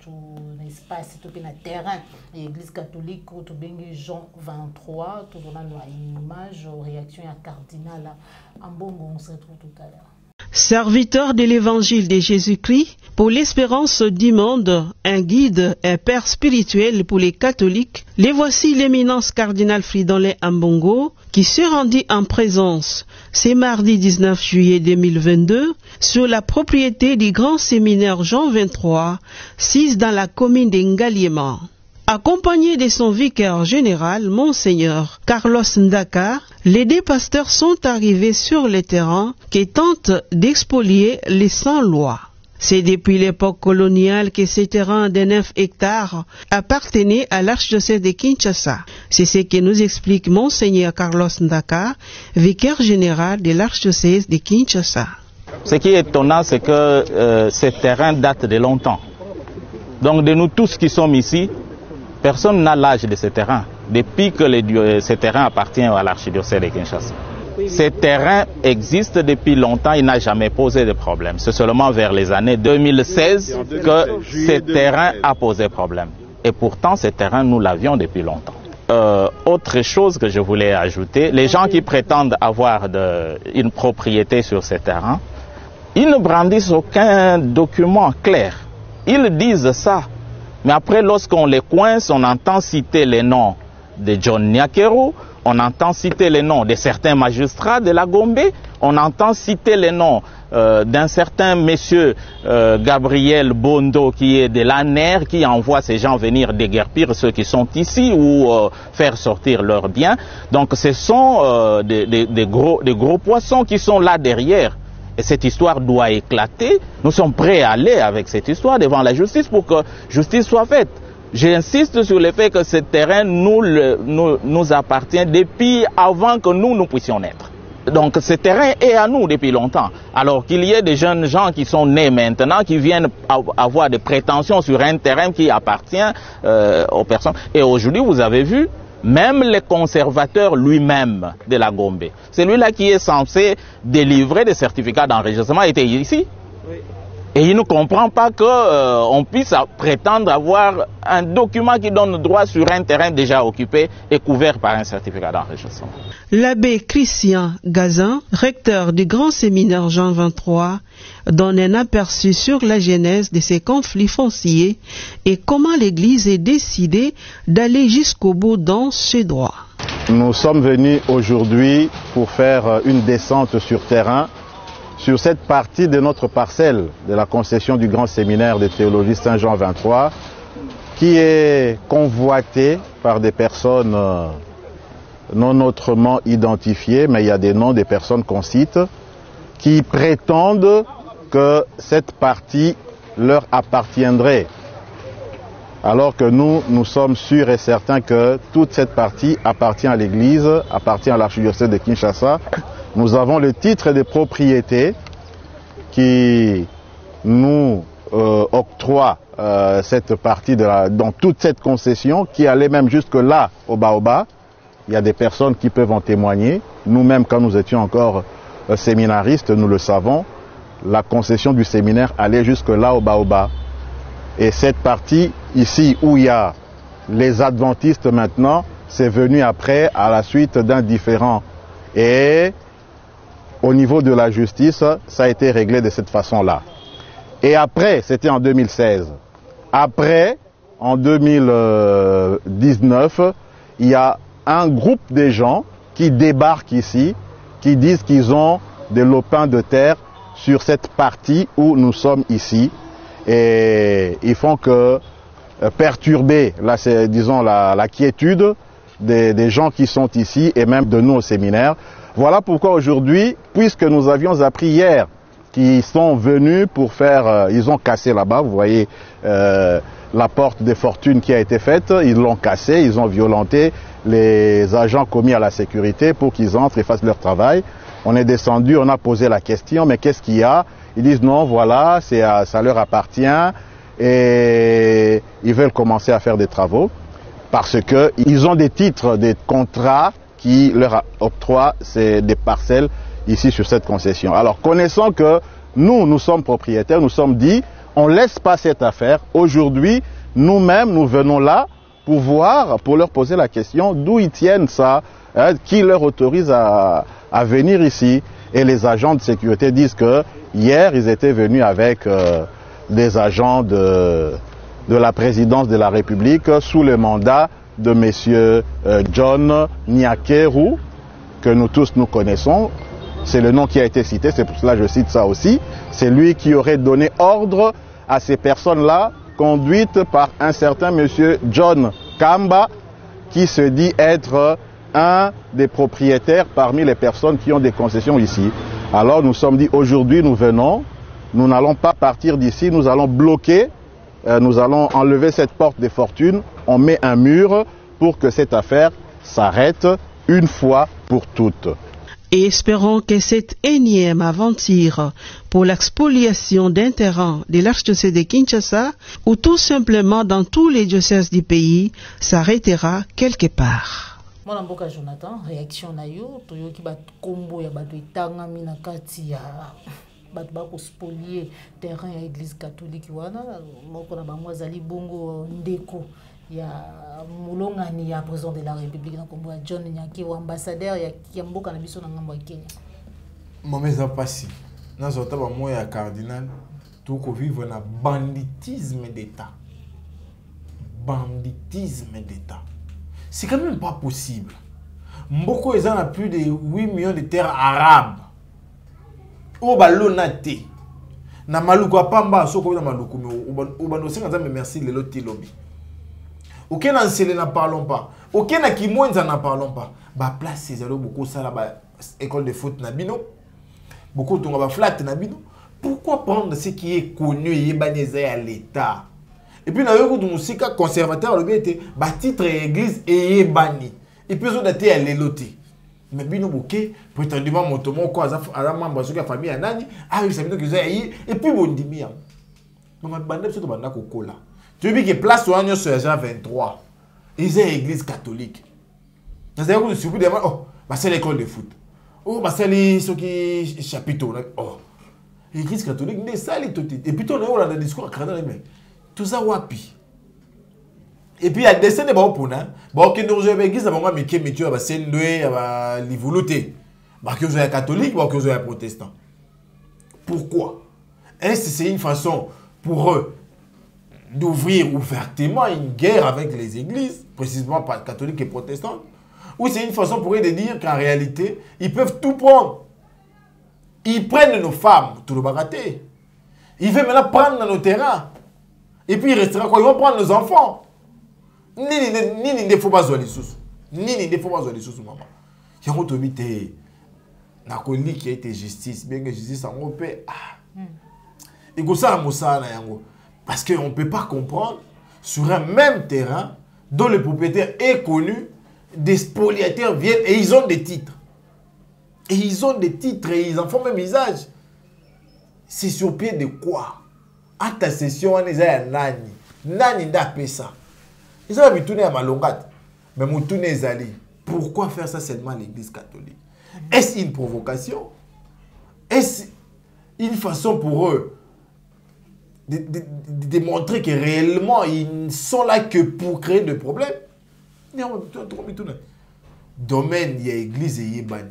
to na espace to na terrain église catholique to bengi Jean 23 to dona une image réaction ya cardinal Ambongo. On se retrouve tout à l'heure.
Serviteur de l'évangile de Jésus-Christ, pour l'espérance du monde, un guide, un père spirituel pour les catholiques, les voici l'éminence cardinal Fridolin Ambongo, qui se rendit en présence, ce mardi 19 juillet 2022, sur la propriété du grand séminaire Jean 23, sise dans la commune d'Engaliema. Accompagné de son vicaire général, Monseigneur Carlos Ndaka, les deux pasteurs sont arrivés sur le terrain qui tente d'expolier les sans-lois. C'est depuis l'époque coloniale que ce terrain de 9 hectares appartenait à l'archidiocèse de Kinshasa. C'est ce que nous explique Monseigneur Carlos Ndaka, vicaire général de l'archidiocèse de Kinshasa.
Ce qui est étonnant, c'est que ce terrain date de longtemps. Donc de nous tous qui sommes ici, personne n'a l'âge de ce terrain, depuis que ce terrain appartient à l'archidiocèse de Kinshasa. Ce terrain existe depuis longtemps, il n'a jamais posé de problème. C'est seulement vers les années 2016 que ce terrain a posé problème. Et pourtant, ce terrain, nous l'avions depuis longtemps. Autre chose que je voulais ajouter, les gens qui prétendent avoir une propriété sur ce terrain, ils ne brandissent aucun document clair. Ils disent ça. Mais après, lorsqu'on les coince, on entend citer les noms de John Nyakero, on entend citer les noms de certains magistrats de la Gombe, on entend citer les noms d'un certain monsieur Gabriel Bondo qui est de l'ANER, qui envoie ces gens venir déguerpir ceux qui sont ici ou faire sortir leurs biens. Donc ce sont des gros poissons qui sont là derrière. Et cette histoire doit éclater. Nous sommes prêts à aller avec cette histoire devant la justice pour que justice soit faite. J'insiste sur le fait que ce terrain nous appartient depuis avant que nous puissions naître. Donc ce terrain est à nous depuis longtemps. Alors qu'il y ait des jeunes gens qui sont nés maintenant, qui viennent avoir des prétentions sur un terrain qui appartient aux personnes. Et aujourd'hui, vous avez vu, même le conservateur lui-même de la Gombe, celui-là qui est censé délivrer des certificats d'enregistrement, était ici. Oui. Et il ne comprend pas qu'on puisse prétendre avoir un document qui donne droit sur un terrain déjà occupé et couvert par un certificat d'enregistrement.
L'abbé Christian Gazan, recteur du grand séminaire Jean 23, donne un aperçu sur la genèse de ces conflits fonciers et comment l'Église est décidée d'aller jusqu'au bout dans ce droit.
Nous sommes venus aujourd'hui pour faire une descente sur terrain sur cette partie de notre parcelle de la concession du Grand Séminaire de Théologie Saint-Jean 23 qui est convoitée par des personnes non autrement identifiées, mais il y a des noms des personnes qu'on cite, qui prétendent que cette partie leur appartiendrait. Alors que nous sommes sûrs et certains que toute cette partie appartient à l'Église, appartient à l'archidiocèse de Kinshasa. Nous avons le titre de propriété qui nous octroie cette partie dans toute cette concession qui allait même jusque là au Baoba. Il y a des personnes qui peuvent en témoigner. Nous-mêmes, quand nous étions encore séminaristes, nous le savons, la concession du séminaire allait jusque là au Baoba. Et cette partie ici où il y a les adventistes maintenant, c'est venu après à la suite d'un différend. Et au niveau de la justice, ça a été réglé de cette façon-là. Et après, c'était en 2016. Après, en 2019, il y a un groupe de gens qui débarquent ici, qui disent qu'ils ont des lopins de terre sur cette partie où nous sommes ici. Et ils font que perturber, disons, la quiétude des gens qui sont ici et même de nous au séminaire. Voilà pourquoi aujourd'hui, puisque nous avions appris hier qu'ils sont venus pour faire, ils ont cassé là-bas, vous voyez la porte des fortunes qui a été faite, ils l'ont cassée, ils ont violenté les agents commis à la sécurité pour qu'ils entrent et fassent leur travail. On est descendu, on a posé la question, mais qu'est-ce qu'il y a? Ils disent non, voilà, ça leur appartient et ils veulent commencer à faire des travaux parce qu'ils ont des titres, des contrats qui leur octroient des parcelles ici sur cette concession. Alors connaissant que nous sommes propriétaires, nous sommes dit, on ne laisse pas cette affaire. Aujourd'hui, nous-mêmes, nous venons là pour voir, pour leur poser la question d'où ils tiennent ça, hein, qui leur autorise à venir ici. Et les agents de sécurité disent que hier, ils étaient venus avec des agents de la présidence de la République sous le mandat de M. John Nyakeru, que nous tous nous connaissons. C'est le nom qui a été cité, c'est pour cela que je cite ça aussi. C'est lui qui aurait donné ordre à ces personnes-là, conduites par un certain M. John Kamba, qui se dit être un des propriétaires parmi les personnes qui ont des concessions ici. Alors nous sommes dit aujourd'hui nous venons, nous n'allons pas partir d'ici, nous allons bloquer, nous allons enlever cette porte des fortunes, on met un mur pour que cette affaire s'arrête une fois pour toutes.
Et espérons que cette énième aventure pour l'expoliation d'un terrain de l'archidiocèse de Kinshasa ou tout simplement dans tous les diocèses du pays s'arrêtera quelque part.
Mwana mboka Jonathan, réaction na yo, toyoki bat kombo ya bato etangami na kati ya bato bako spolier terrain ya église catholique wana, moko na bango azali bongo ndeko ya mulongani ya président de la République na kombo ya John Nyakeru, ambassadeur ya mboka na biso na ngambo ya Kenya.
Momeza pasi. Nazota ba moya ya cardinal, tout vivre na banditisme d'État. Banditisme d'État. C'est quand même pas possible. Mboko ils ont plus de 8 millions de terres arabes. O balonate. Na maluku apamba soko na maluku o banosenga nzambe merci lelo tilobi. Aucun enseignant n'en parlons pas. Aucun akimwenza n'en parlons pas. Ba place ces allo beaucoup ça là ba école de foot na bino. Beaucoup tonga ba flat na bino. Pourquoi prendre ce qui est connu et banésé à l'état? Et puis, nous avons dit que conservateur le était titre église et bani. Et puis, nous avons dit à l'éloté. Mais bien, nous avons prétendument motomo quoi à la membre de la famille à Nani. Ah oui, ça veut dire que et puis, bon, dit bien. Maman, bande sur banda kokola. Tu veux dire que place au agneau sur Jean 23. Ils ont église catholique. Nous avons dit que c'est l'école de foot. Oh, c'est ce qui chapiteau. Oh, l'église catholique, c'est ça les tout. Et puis, on a un discours à craindre. Tout ça wapi. Et puis il y a des scènes de baopuna, qui nous ont église d'abord mais qui mettent à Saint-Louis à l'ivoloté, qui sont catholiques, qui sont protestants. Pourquoi? Est-ce que c'est une façon pour eux d'ouvrir ouvertement une guerre avec les églises, précisément pas catholiques et protestantes, Ou c'est une façon pour eux de dire qu'en réalité, ils peuvent tout prendre. Ils prennent nos femmes, tout le baraté. Ils veulent maintenant prendre nos terrains. Et puis il restera quoi? Ils vont prendre nos enfants. Ni ne faut pas jouer les sous. Ni ne faut pas jouer les sous, maman. Il y a un autre na koli qui a été justice. Bien que justice en paix. Et comme ça, parce qu'on ne peut pas comprendre sur un même terrain dont le propriétaire est connu, des spoliateurs viennent et ils ont des titres. Et ils ont des titres et ils en font même usage. C'est sur pied de quoi? À ta session, on est à Nani. Nani n'a pas ça. Ils ont habitué à Malongate. Mais Moutoune est allé. Pourquoi faire ça seulement à l'église catholique? Est-ce une provocation? Est-ce une façon pour eux de montrer que réellement ils ne sont là que pour créer des problèmes? Domaine, il y a église et il y a bani.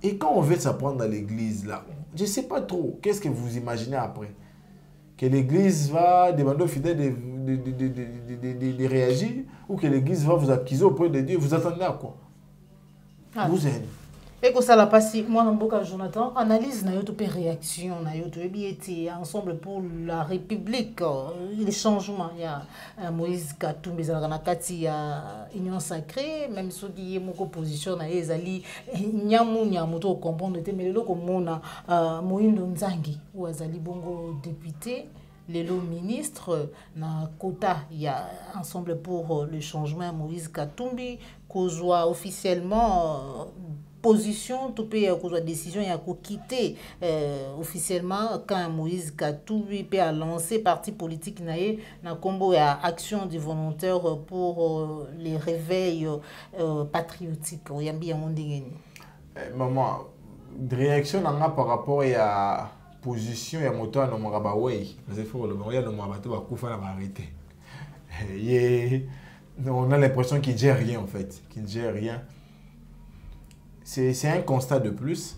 Et quand on veut s'apprendre dans l'église, là, je ne sais pas trop. Qu'est-ce que vous imaginez après? Que l'église va demander aux fidèles de réagir ou que l'église va vous accuser auprès de Dieu? Vous attendez à quoi? Vous êtes.
Et que ça l'a passé, moi, Jonathan, analyse na yoto réaction, na yoto été ensemble pour la République, les changements. Il y a Moïse Katumbi, il y a Union Sacrée, même ceux qui ont une opposition, il y a moto comprendre, mais le comme Moïndo Nzangi, ou Azali Bongo député. Les ministres, na quota, il y a ensemble pour le changement Moïse Katumbi, qu'on soit officiellement position, tout peut qu'on soit décision, il y a qu'on quitter officiellement quand Moïse Katumbi peut lancer parti politique na combo à action des volontaires pour les réveils patriotiques.
Maman, réaction par rapport à position et moto à nombre way parce que le moyen nombre bateau va couper la arrêter. On a l'impression qu'il ne gère rien en fait, qu'il ne gère rien. C'est un constat de plus.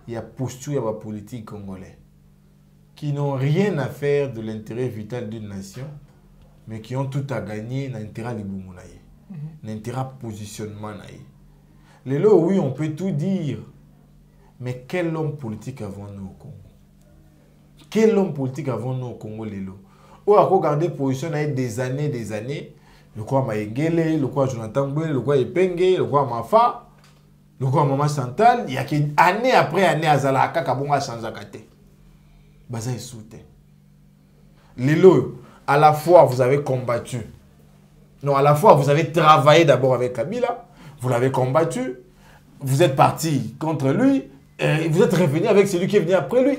Il y a posture, il y a la politique congolais qui n'ont rien à faire de l'intérêt vital d'une nation, mais qui ont tout à gagner dans l'intérêt du Boumoulaye, l'intérêt positionnement. Les lots, oui, on peut tout dire, mais quel homme politique avons-nous au Congo? Quel homme politique avons-nous au Congo, les lots? On a regardé position des années. Le quoi Maïgele, le quoi Jonathan Mbele, le quoi Epenge, le quoi Mafa. Le quoi Maman Chantal, il y a année après année, Azalaka Kabonga change à côté. Baza est soutenu. Lelo, à la fois vous avez combattu. Non, à la fois vous avez travaillé d'abord avec Kabila, vous l'avez combattu, vous êtes parti contre lui, et vous êtes revenu avec celui qui est venu après lui.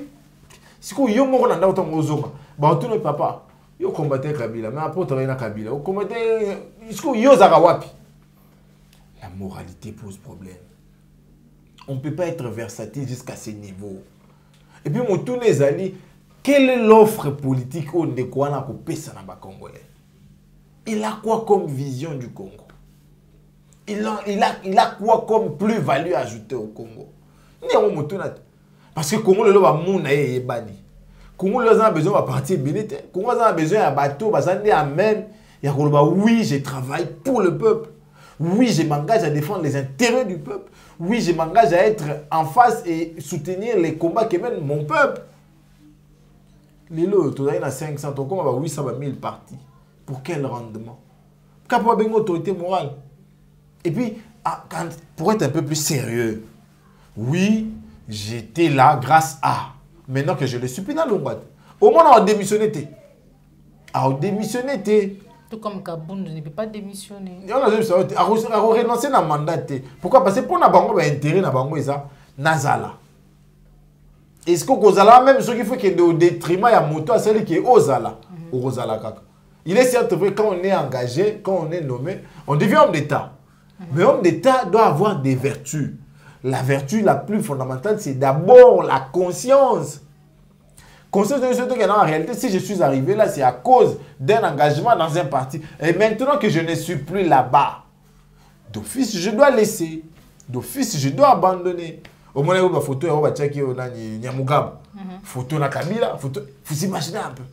Si vous avez dit que papa, vous combattez Kabila, mais après vous avez Kabila, vous combattez. La moralité pose problème. On ne peut pas être versatile jusqu'à ce niveau. Et puis, mon tourné Zali, quelle est l'offre politique au Ndekwana pour Pessa Naba Congolais? Il a quoi comme vision du Congo? Il a quoi comme plus-value ajoutée au Congo? Parce que le Congo, le Congo a besoin de partir bénété. Le Congo a besoin de bateau, oui, je travaille pour le peuple. Oui, je m'engage à défendre les intérêts du peuple. Oui, je m'engage à être en face et soutenir les combats que mène mon peuple. Les lots, tu as 500, on a 800 000 partis. Pour quel rendement? Pour avoir une autorité morale. Et puis, pour être un peu plus sérieux, oui, j'étais là grâce à. Maintenant que je le suis plus dans l'Onguat. Au moins, on a démissionné. On a démissionné.
Tout comme Kaboun ne peut pas démissionner.
On a renoncé dans le mandat. Pourquoi? Parce que pour nous avoir intérêt dans Nazala. Est-ce que Ozala, même ce qu'il faut qu'il y ait au détriment de moto à celui qui est Ozala. Il est certes vrai quand on est engagé, quand on est nommé, on devient homme d'État. Mais homme d'État doit avoir des vertus. La vertu la plus fondamentale, c'est d'abord la conscience. Conscience de ce que en réalité, si je suis arrivé là, c'est à cause d'un engagement dans un parti. Et maintenant que je ne suis plus là-bas, d'office, je dois laisser. D'office, je dois abandonner. Au moins, il y a une photo, il y a Nyamugab. Photo na Kabila. Vous imaginez un peu.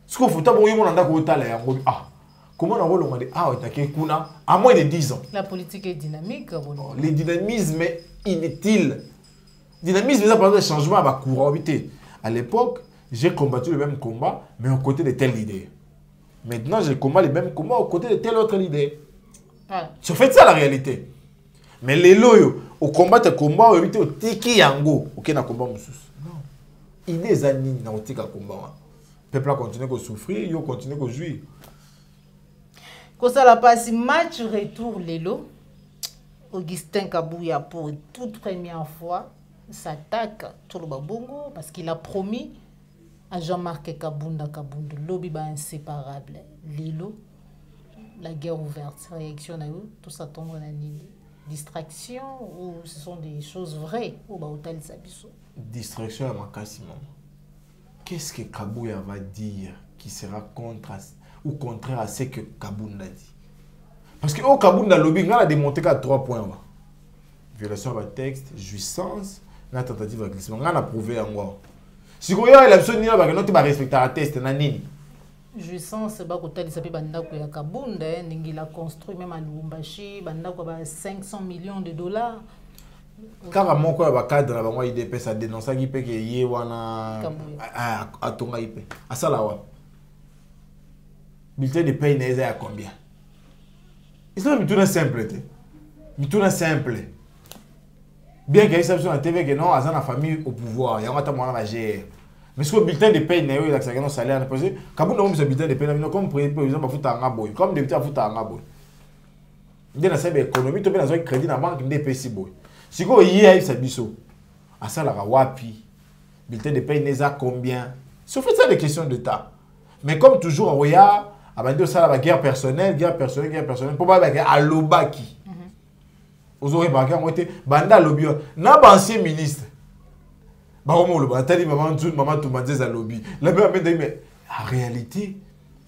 Ce qu'on faut, il y a un Comment on va demander ah attaquer kuna à moins de 10 ans.
La politique est dynamique.
Le dynamisme inutile. Dynamisme, ça parle de changement à ma courant. À l'époque, j'ai combattu le même combat, mais aux côtés de tel leader. Maintenant, je combats les mêmes combats aux côtés de tel autre leader.
Voilà.
C'est fait ça la réalité. Mais les loyaux, au combat de combat, au éviter au tiki yango, ok na combat moussous. Non. Il est années na au tika combat. Le peuple a continué à souffrir, il a continué à jouir.
Quand ça la passe match retour Lelo, Augustin Kabouya pour toute première fois s'attaque sur le Babongo parce qu'il a promis à Jean-Marc Kabunda lobby ba inséparable. Lelo, la guerre ouverte, réaction à eux, tout ça tombe en distraction ou ce sont des choses vraies au Baotal Sabiso.
Distraction à Makassimum. Qu'est-ce que Kabouya va dire qui sera contraire à ce que Kabunda dit? Parce que au Kabunda lobby, on a démontré qu'à 3 points. Violation de texte, jouissance, la tentative de glissement. On a prouvé en quoi. Si vous avez l'option de respecter la test,
jouissance, c'est pas que ça peut bandako ya Kabunda, il a construit même à Lubumbashi, bandako ba 500 millions de dollars.
Car mon quoi ba cadre là ba IDP ça dénonce qui peut que yé wana à tonga IP. À ça là wa. Bulletin de paye n'est à combien? Ils sont tout simple tout simple. Bien qu'il y ait sur la TV que non, à la famille au pouvoir, il y a un temps à gérer. Mais ce que le bulletin de paye n'est pas un salaire, parce que quand vous avez un bulletin de paye, comme par exemple, comme débuté à foutre un aboy. Il y a une économie, tu as un crédit dans la banque, il y a un boy. Si vous avez un biseau, à ça, la wapi, bulletin de paye n'est à combien? C'est fait ça des questions de temps. Mais comme toujours, on regarde, à la guerre personnelle, pour pas à l'obaki. Vous aurez marqué, moi, banda lobby, n'a pas ancien ministre. Maman tout m'a dit à lobby. La même mais en réalité,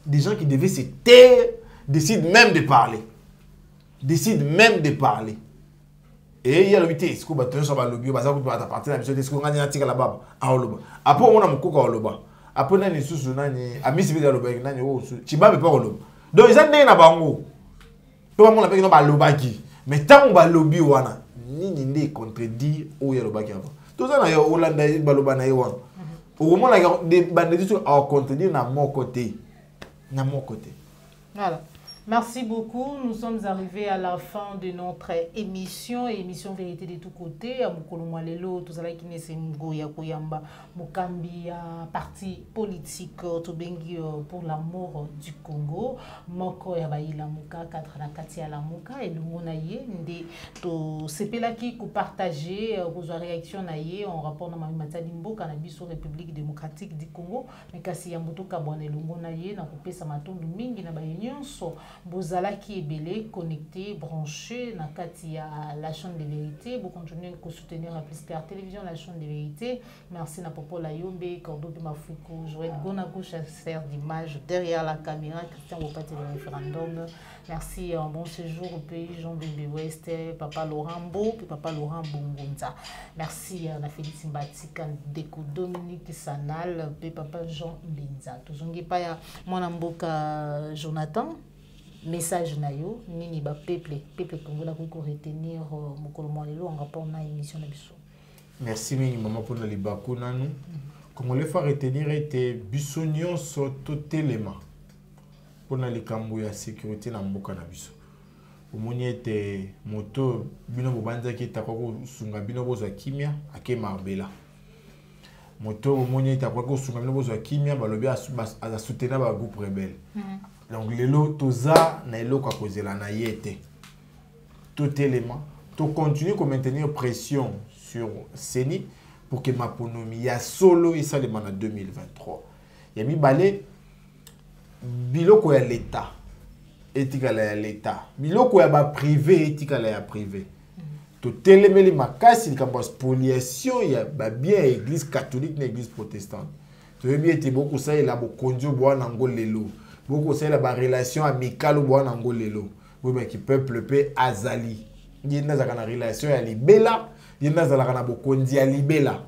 des gens qui devaient se taire décident même de parler. Et il y a le lobby, est-ce que vous avez un lobby, vous avez partir de la mission, est-ce que vous avez un article là-bas? Après, on a mon coco à l'oba. Après, on a une sous à Miss Vida Loba, tu vas me pas au loba. Donc, ils ont des nabango. Tout le monde a fait un lobby. Mais tant qu'on va lobby, ni ne contredit au Yalobaki avant. Tout ça, il y a Hollanda et Balobana. Au moment où des bandits sont contredit à mon côté.
Voilà. Merci beaucoup. Nous sommes arrivés à la fin de notre émission, Vérité de tous côtés. À Mukolomalelo, tout ça qui n'est Ngoya Koyamba, Mukambi, parti politique, Tobengi pour l'amour du Congo. Moko Yabaïla Muka, 4 na Katia la Muka, et nous on a yé, to sepela qui partager vos réactions naïe en rapport à Mamimata Limbo, Cannabis République démocratique du Congo, mais kasi Yamboto Kabwane Lungonaye, na coupé Samaton Mingi na Bayon so. Bozalaki Ebele connecté, branché, na kati à la chaîne de vérité. Vous continuez à soutenir la Plus Claire Télévision, la chaîne de vérité. Merci na Popo Layombe, Cordo de Mafouko, Joël Gonago, chasseur d'images derrière la caméra, Christian Wopate le référendum. Merci, un bon séjour au pays, Jean Bébé West, Papa Laurent Beau, puis Papa Laurent Bongonza. Merci à la Félix Mbatika, Deko Dominique Sanal, puis Papa Jean Mbinza. Tuzongi pa ya Mwanamboka Jonathan. Message nayo nini ba peuple congolais ko retenir mokolo molelo en rapport na émission na biso.
Merci mini maman pour le libaku nanu. Congolais faut retenir était bisonnion so totelema. Pour na likambo ya sécurité na mboka na biso. Omoni était moto bino bobanza ki takoko sunga bino bozo kimia ake marbela. Moto omoni était takoko sunga bino bozo kimia balobi a soutenir ba groupe rebelle. Donc les lots toza na eloko a causer la naïete. Tout élément, to continue à maintenir pression sur Seni pour que ma ponomie ya solo et ça le en 2023. Il y a mis balé biloko ya l'état éthique ya l'état. Biloko ya ba privé éthique ya privé. To télémeli makasi likambo spoliation ya ba bien église catholique na église protestante. To yebi ete beaucoup ça il a beaucoup konjo boa na ngolelo. Beaucoup c'est la relation amicale au bon angolelo. Oui mais qui peuple pe azali. Il y a une relation à libela, il y a une beaucoup ndi à libela.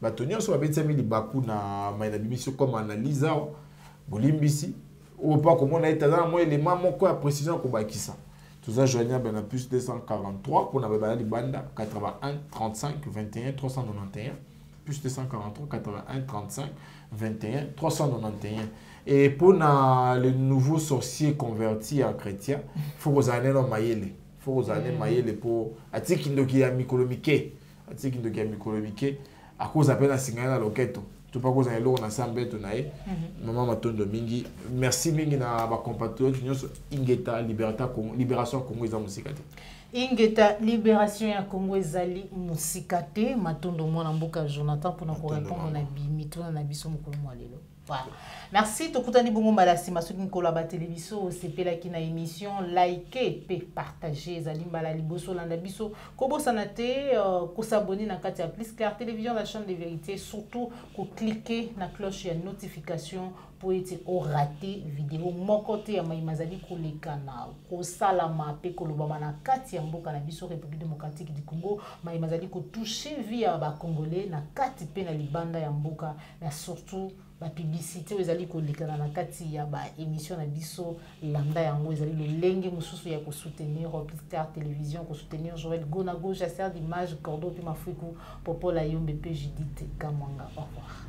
Batonio so babetsa mi libaku na maina bimisio comme analyse bolimbisi ou pas comme on a été dans moi élément mon quoi précision ko bakisa tout ça joignable na plus 243 pour na bala banda 81 35 21 391 plus 243 81 35 21 391 et pour le nouveau sorcier converti en chrétien faut que vous allez dans maïele faut que vous allez maïele pour atiki ndoki ya mikolomike à cause appelle à signaler à loketo tout pas cause elo na sambeto na e maman matondo mingi merci mingi na ba compatriotes nyonso ingeta libération Congo za musikate
ingeta libération ya Congo ezali musikate matondo mwana mboka Jonathan pour na ko répondre na bimito na biso mukolo mwalelo. Voilà. Merci tokutani bongo malasi masuki nkola ba télévision sepela ki na émission liker pe partager ezali mbala liboso landa biso ko bosana te ko s'abonner na kati ya Plus Clair Télévision la chaîne de vérité surtout ko cliquer na cloche ya notification pour être au raté vidéo moko te ya maimazali ko lekana ko salama pe ko lobama na kati ya mboka na biso République démocratique du Congo maimazali ko toucher via ba congolais na kati pe na libanda ya mboka na surtout la publicité ezali kolekana na kati ya ba émission na biso landa yango ezali lolenge mususu ya ko soutenir Plus Clair Télévision ko soutenir Joël Gonago chasseur d'image Cordo puis Mafuku Popo la Yombe pe Judith Kamwanga. Au revoir.